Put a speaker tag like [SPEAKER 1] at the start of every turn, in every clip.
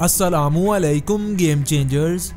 [SPEAKER 1] अस्सलामुअलैकुम game changers.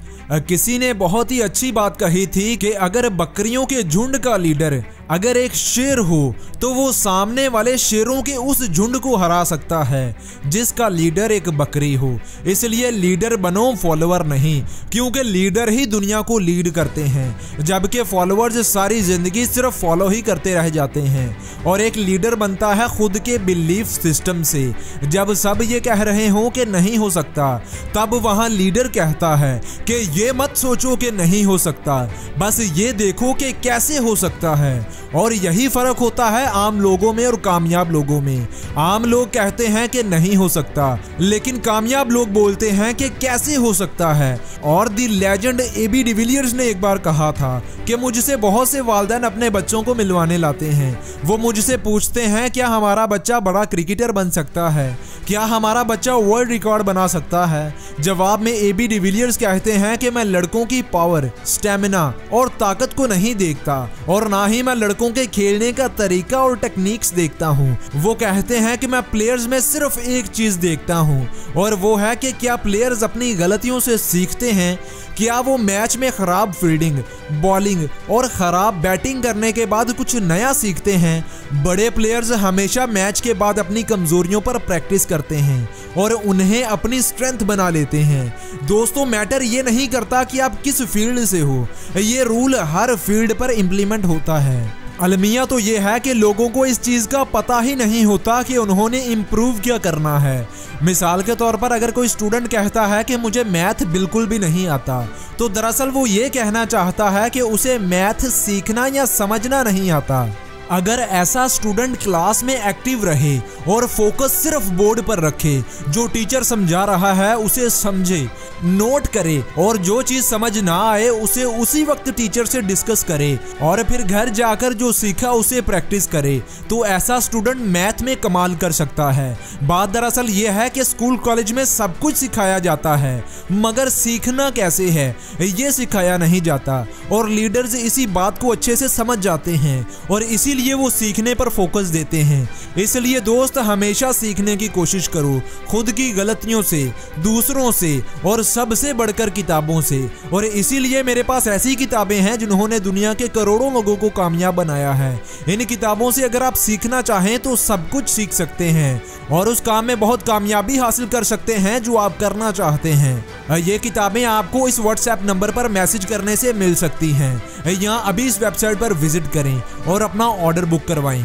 [SPEAKER 1] किसी ने बहुत ही अच्छी बात कही थी कि अगर बकरियों के झुंड का लीडर अगर एक शेर हो तो वो सामने वाले शेरों के उस झुंड को हरा सकता है जिसका लीडर एक बकरी हो। इसलिए लीडर बनो, फॉलोअर नहीं, क्योंकि लीडर ही दुनिया को लीड करते हैं, जबकि फॉलोअर्स सारी जिंदगी सिर्फ फॉलो ही करते रह जाते हैं। और एक लीडर बनता है खुद के बिलीफ सिस्टम से। जब सब ये कह रहे हो कि नहीं हो सकता, तब वहां लीडर कहता है कि ये मत सोचो कि नहीं हो सकता, बस ये देखो कि कैसे हो सकता है। और यही फर्क होता है आम लोगों में और कामयाब लोगों में। आम लोग कहते हैं कि नहीं हो सकता, लेकिन कामयाब लोग बोलते हैं कि कैसे हो सकता है। और दी लेजेंड एबी डिविलियर्स ने एक बार कहा था कि मुझसे बहुत से वालिदैन अपने बच्चों को मिलवाने लाते हैं। वो मुझसे पूछते हैं क्या हमारा बच्चा बड़ा क्रिकेटर बन सकता है, क्या हमारा बच्चा वर्ल्ड रिकॉर्ड बना सकता है। जवाब में एबी डिविलियर्स कहते हैं कि मैं लड़कों की पावर, स्टेमिना और ताकत को नहीं देखता, और ना ही मैं लड़कों के खेलने का तरीका और टेक्निक्स देखता हूँ। वो कहते हैं कि मैं प्लेयर्स में सिर्फ एक चीज देखता हूँ, और वो है कि क्या प्लेयर्स अपनी गलतियों से सीखते हैं, क्या वो मैच में खराब फील्डिंग, बॉलिंग और खराब बैटिंग करने के बाद कुछ नया सीखते हैं। बड़े प्लेयर्स हमेशा मैच के बाद अपनी कमजोरियों पर प्रैक्टिस करते हैं और उन्हें अपनी स्ट्रेंथ बना लेते हैं। दोस्तों, मैटर ये नहीं करता कि आप किस फील्ड से हो, ये रूल हर फील्ड पर इम्प्लीमेंट होता है। अलमिया तो ये है कि लोगों को इस चीज़ का पता ही नहीं होता कि उन्होंने इम्प्रूव क्या करना है। मिसाल के तौर पर अगर कोई स्टूडेंट कहता है कि मुझे मैथ बिल्कुल भी नहीं आता, तो दरअसल वो ये कहना चाहता है कि उसे मैथ सीखना या समझना नहीं आता। अगर ऐसा स्टूडेंट क्लास में एक्टिव रहे और फोकस सिर्फ बोर्ड पर रखे, जो टीचर समझा रहा है उसे समझे, नोट करे, और जो चीज समझ ना आए उसे उसी वक्त टीचर से डिस्कस करे, और फिर घर जाकर जो सीखा उसे प्रैक्टिस करे, तो ऐसा स्टूडेंट मैथ में कमाल कर सकता है। बात दरअसल ये है कि स्कूल कॉलेज में सब कुछ सिखाया जाता है, मगर सीखना कैसे है ये सिखाया नहीं जाता। और लीडर्स इसी बात को अच्छे से समझ जाते हैं और इसीलिए वो सीखने पर फोकस देते हैं। इसलिए दोस्त, हमेशा सीखने की कोशिश करो, खुद की गलतियों से, दूसरों से, और सबसे बढ़कर किताबों से। और इसीलिए मेरे पास ऐसी किताबें हैं जिन्होंने दुनिया के करोड़ों लोगों को कामयाब बनाया है। इन किताबों से अगर आप सीखना चाहें तो सब कुछ सीख सकते हैं और उस काम में बहुत कामयाबी हासिल कर सकते हैं जो आप करना चाहते हैं। ये किताबें आपको इस व्हाट्सएप नंबर पर मैसेज करने से मिल सकती हैं, या अभी इस वेबसाइट पर विजिट करें और अपना ऑर्डर बुक करवाएं।